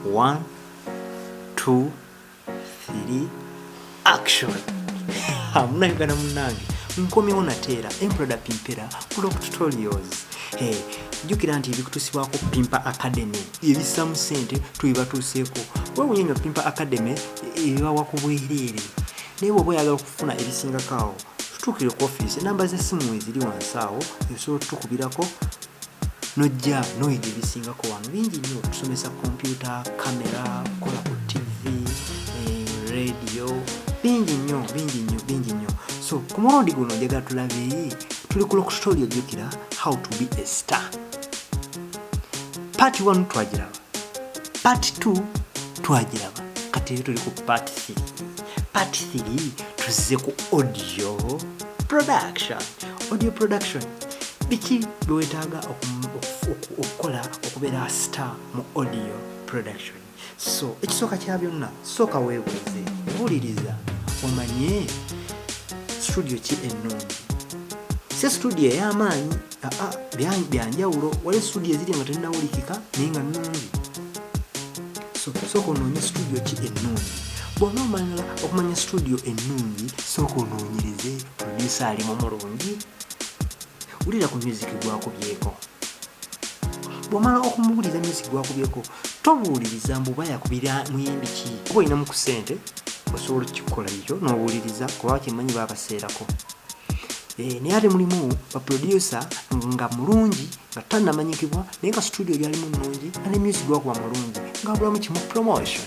1 2 3 action. Munayogana munnange nkomyewo nateera emploda pimpera kulo Tutorialz. Jjukira nti ebikutusibwako Pimpa Academy ebissa mu ssente tubibatuuseeko. Weewuunye Pimpa Academy ebawa ku bwereere naye bw'oba oyagala okufuna ebisingako awo tutuukire ku ofiisi, namba z'essimu eziri wansi awo ebisobola tukubirako nojja noyiga ebisingako wano. Bingi nnyo, tusomesa kompyuta, kamera, kukola ku TV, radio, bingi nnyo. So ku mulundi guno njagala tulabe tuli ku Tutorial jjukira how to be a star. Part 1 twagiraba, part 2 twagiraba, kati tuli ku part 3. Part 3 tuzze ku audio production. Audio production biki byetaaga okukola okubeera star mu audio production. So ekisooka kya byonna, sooka weebuuze, buuliriza omanye studio ki ennungi. Si studio ey'amaanyi, byanjawulo. Wali studio eziri nga tennawulikika naye nga nnungi. Sooka onoonye studio ki ennungi. Bw'oba omala okumanya studio ennungi, sooka onoonyereze producer alimu mulungi. Wulira ku music gwakubyeko. Bw'omala okumuwuliriza music gwakubyeko, tobuuliriza mbu bayakubira muyimbi ki. Oba olinamu ku ssente osobola okukikola ekyo n'obuuliriza kuba kimanyi babaseerako. Naye ate mulimu baproducer nga mulungi nga tannamanyikibwa naye nga studio lyalimu nnungi nga ne music gwakuba mulungi ng'abulamu kimu promotion.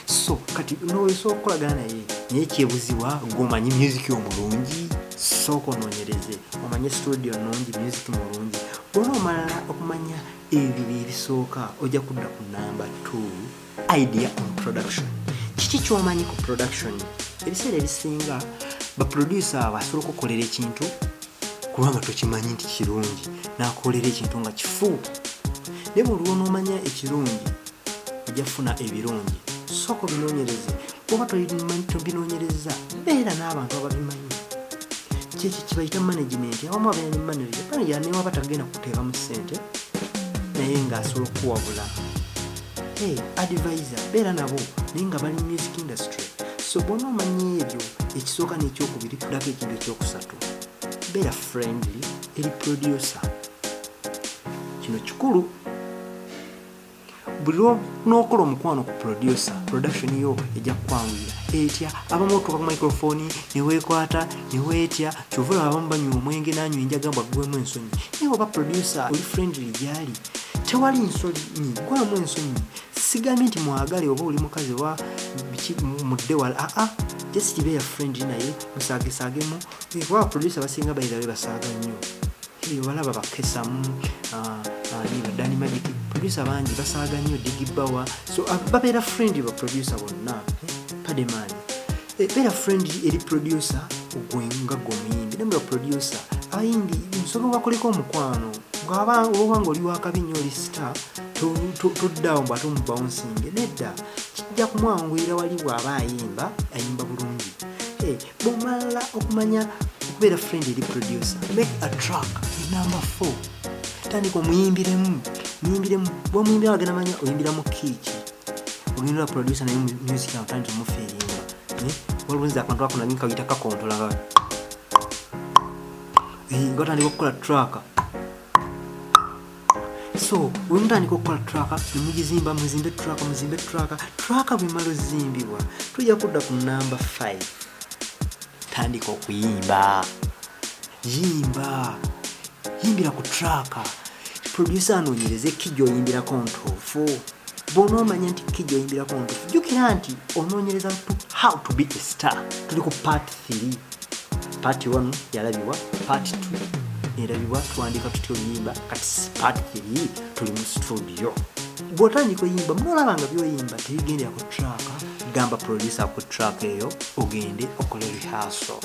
So kati n'oyinza okukolagana naye kyebuzibwa ng'omanyi music omulungi. Sooka onoonyereze omanye studio nnungi, music mulungi. Bw'oba omala okumanya ebyo ebisooka ojja kudda ku number 2, idea on production. Kiki ky'omanyi ku production? Ebiseera ebisinga baproducer basobola okukolera ekintu kubanga tokimanyi nti kirungi, n'akolera ekintu nga kifu. Naye bw'oliwo n'omanya ekirungi ojja kufuna ebirungi. Sooka obinoonyereze. Bw'oba tobinoonyereza beera n'abantu ababimanyi. Kyeki kibayita management. Abamu abeera ne manager naye waba tagenda kuteeka mu ssente naye ng'asobola okuwabula. Advisor beera nabo naye nga bali music industry. So bw'ona omanyi ebyo, ekisooka n'ekyokubiri tulako ekintu ekyokusatu. Beera friendly eri producer. Kino kikulu. Buli n'okola omukwano ku producer, production yo ejja kukwanguyira etya. Abamu otuuka ku microphone ne weekwata ne weetya, kyova olaba abamu banywa omwenge n'anywa enjaga mbwaggwemu ensonyi. Naye oba producer oli friendly gy'ali tewali nsonyi, gwamu ensonyi. Sigambye nti mwagale oba oli mukazi wa biki mudde wala. Just beera friendly naye musaagesaagemu. Kuba producer basinga bayirabe basaaga nnyo. Balaba bakesamu Dani Magic. Producer bangi basaaga nnyo Digibbawa. So babeera friendly ba producer bonna. Pademani. Beera friendly eri producer ogwenga gomuyimbi. Namba producer ayimbi nsobola bakoleko omukwano. Oba ng'oli wakabi nnyo oli star toddaawo mbwate omubawunsinge. Nedda kijja kumwanguyira wali bw'aba ayimba bulungi. Bw'omala okumanya okubeera friend eri producer, make a track number 4. Tandika omuyimbiremu. Bw'omuyimbira wagenda manya oyimbiramu kiiki. Ogendera producer naye music awo tandika omufeeringa. Waliwo akantu ako nali nkayita kakontola nga otandika okukola track. So bwemutandika okukola track nemugizimba muzimbe track bwemala ozimbibwa tujja kudda ku number 5. Tandika okuyimba. Yimbira ku track. Producer anoonyereze kijja oyimbirako ntuufu. Bw'onoomanya nti kijja oyimbirako ntuufu jjukira nti onoonyereza how to be a star. Tuli ku part 3. Part 1 yalabibwa, part 2 nerabibwa tuwandika tutyo oyimba. Kati part 3 tuli mu studio. Bw'otandika oyimba mulabanga by'oyimba tebigendera ku track. Gamba producer ku track eyo ogende okole rehearsal.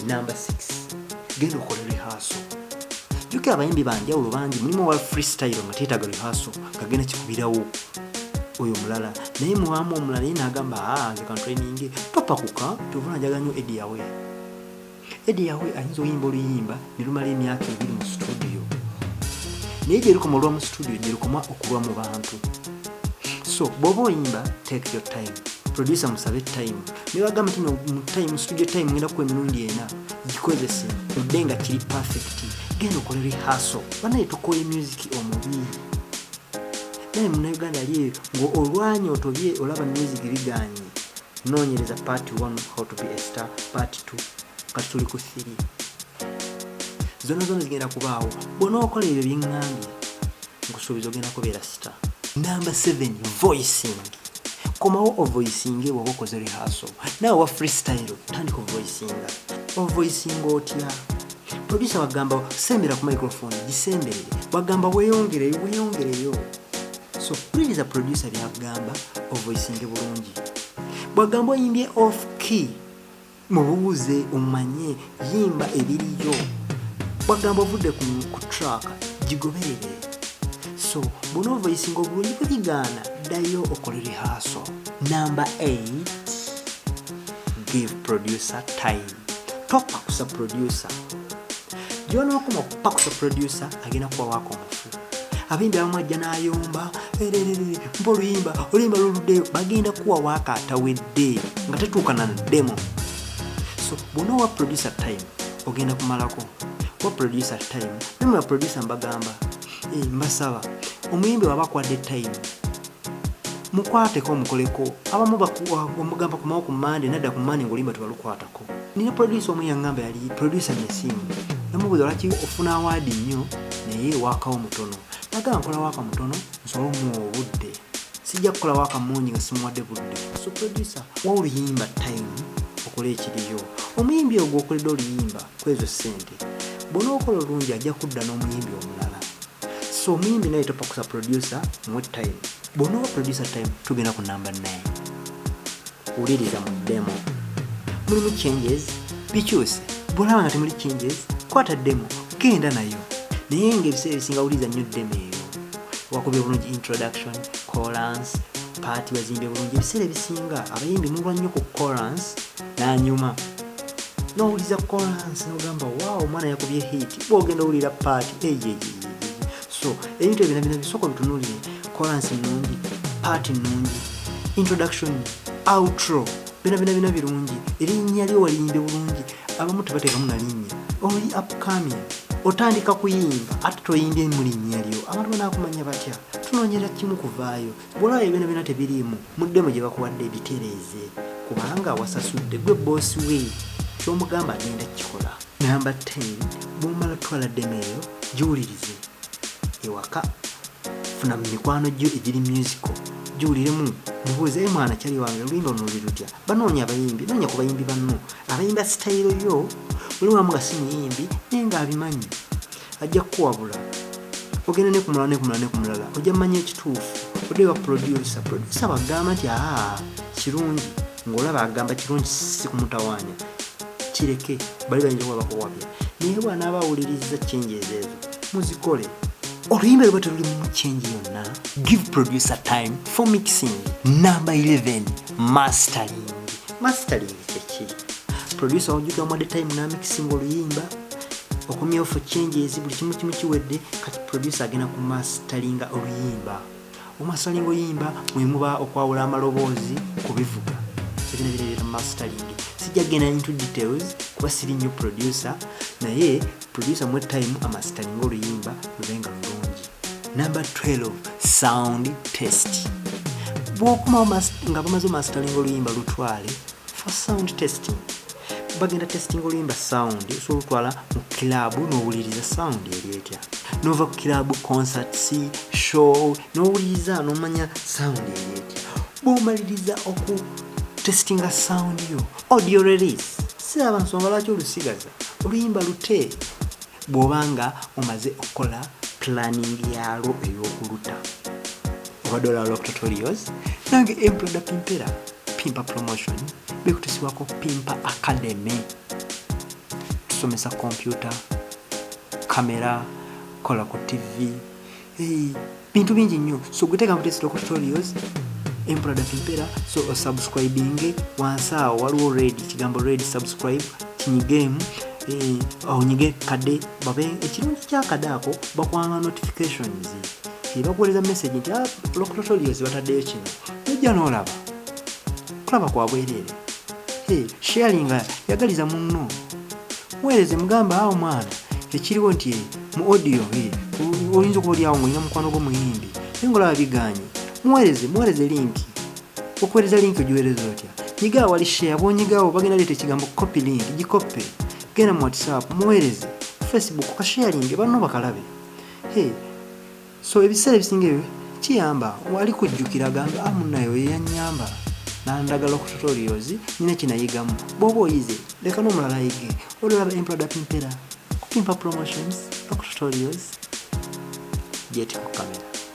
Number 6 genda okole rehearsal. Jjukira abayimbi banjawulo bangi, mulimu wa freestyle nga teetaaga rehearsal kagenda kikubirawo oyo mulala. Naye muwamu omulala ye n'agamba nze kantraining topakuka tovuna njaga nnyo Eddie Yawe ayinza oyimba oluyimba ne lumala emyaka 2 mu studio. Naye gye lukoma olwa mu studio gye lukoma okulwa mu bantu. So bw'oba oyimba, take your time. Producer musabe time. Nibagamba tino mu time, studio time ngenda ku emirundi ena. Gikozese udde nga kiri perfect. Genda okole rehearsal. Banaye tukoye music omubi. Naye mu Uganda ali ngo olwanyi otobye olaba music biganye. Noonyereza part 1 how to be a star, part 2 kati tuli ku 3. Zonna zigenda kubaawo. Bw'onookola ebyo byengambye nkusuubiza ogenda kubeera star. Number 7, voicing. Komawo ovoicing bw'oba okoze rehearsal. Naawe wa freestyle tandika ovoicinga. Ovoicing otya? Producer wagamba sembera ku microphone gisemberere. Wagamba weeyongereyo. So please a producer byagamba ovoicing bulungi. Bwagamba oyimbye off key mubuuze omanye yimba ebiriyo. Bwagamba ovudde ku track gigoberere. So bw'onova voicing obulungi bwebigaana ddayo okole rehearsal. Number 8, give producer time. Topakusa producer. Gy'onookoma okupakusa producer agenda kuba waako omufu. Abimbi abamu ajja n'ayomba mpa oluyimba luluddeyo bagenda kuwa waaka atawedde nga tetuuka na demo. So bw'onoowa producer time ogenda kumalako. Wa producer time nemwe producer mbagamba mbasaba omuyimbi wabakwadde time mukwateko omukoleko. Abamu omugamba kumawo ku Monday nadda ku Monday ng'oluyimba tebalukwatako. Nina producer omu yangamba yali producer Nesimu. Namubuuza lwaki ofuna award nnyo naye waakawo mutono. Nagamba nkola waaka mutono nsobola omuwa obudde. Sijja kukola waaka mungi nga simuwadde budde. So producer wa oluyimba time okola ekiriyo. Omuyimbi ogwo okoledde oluyimba kwezo ssente. Bw'onookola olungi ajja kudda n'omuyimbi omulala. So omuyimbi naye topakusa producer mu time. Bw'onoowa producer time tugenda ku number 9. Wuliriza mu demo. Mulimu changes bikyuse. Bw'olaba nga temuli changes kwata demo genda nayo. Naye ng'ebiseera ebisinga wuliriza nnyo demo eyo. Wakubye bulungi introduction, chorus, part bazimbye bulungi. Ebiseera ebisinga abayimbi mulwa nnyo ku chorus n'anyuma. N'owuliza chorus n'ogamba wow omwana yakubye hit. Bw'ogenda owulira part So ebintu ebyo bisooka bitunuulire. Chorus nnungi, part nnungi, introduction, outro bina birungi. Erinnya lyo waliyimbe bulungi. Abamu tebateekamu na linnya. Oli upcoming. Otandika kuyimba ate toyimbye mu linnya lyo. Abantu banaakumanya batya? Tunoonyera kimu kuvaayo. Bw'olaba bina tebiriimu mu demo gye bakuwadde ebitereeze. Kubanga wasasudde gwe boss we. Ky'omugamba agenda kikola. Number 10, bw'omala twala demo eyo giwulirize. Ewaka funa mu mikwano gyo egiri musical. Giwuliremu mubuuze mwana kyali wange oluyimba oluliri lutya. Banoonya abayimbi, noonya ku bayimbi banno. Abayimba style yo buli wamu nga si muyimbi naye ng'abimanyi. Ajja kukuwabula. Ogenda ne ku mulala. Ojja mmanya ekituufu. Odewa producer bagamba nti kirungi. Ng'olaba agamba kirungi si kumutawaanya. Kireke bali bayinza kuba bakuwabya. Naye bw'anaaba awuliriza changes ezo muzikole. Oluyimba luba teruli mu change yonna. Give producer time for mixing. Number 11, mastering. Mastering kyeki? Producer ojjukira omwadde time na mixing oluyimba okomyewo for changes buli kimu kiwedde kati producer agenda ku masteringa oluyimba. Omastering oluyimba mwe muba okwawula amaloboozi ku bivuga. Ekina bireeta mastering. Sijja genda into details kuba siri nnyo producer naye producer mu time amastering oluyimba lubenga bulungi. Number 12, sound test. Bw'okuma nga bamaze mastering oluyimba lutwale for sound testing. Bagenda testing oluyimba sound so lutwala mu club n'owuliriza sound eri etya. Nova ku club, concerts, show n'owuliriza n'omanya sound eri etya. Bw'omaliriza oku testinga sound yo audio release. Siraba nsonga lwaki olusigaza oluyimba lute bw'obanga omaze okukola planning yalwo ey'okuluta. Obadde olaba Tutorialz nange Emploda Pimpa Promotion bekutusibwako Pimpa Academy. Tusomesa computer, kamera, kola ku TV, bintu bingi nnyo. So guteeka mu test Tutorialz Emploda Pimpera. So subscribing wansi awo waliwo red kigambo red subscribe kinyigemu. Onyige kade babe ekirungi kya kade ako bakwanga notifications. nti bakuweereza message nti Tutorialz bataddeyo kino ojja n'olaba kulaba kwa bwereere. Sharing yagaliza munno muweereze mugamba awo mwana ekiriwo nti mu audio oyinza okuba oliawo ng'olina mukwano gw'omuyimbi naye ng'olaba biganye muweereze linki. Okuweereza linki ogiweereza otya? Nyiga wali share bw'onyigaawo bagenda leeta ekigambo copy link gikoppe genda mu WhatsApp muweereze Facebook kasharinge banno bakalabe. So ebiseera ebisinga ebyo kiyamba wali kujjukira gamba munnayo yeyanyamba nandagala ku Tutorialz nina kinayigamu bw'oba oyize leka n'omulala ayige olaba employer pimpera kupimpa promotions ku Tutorialz get ku kamera.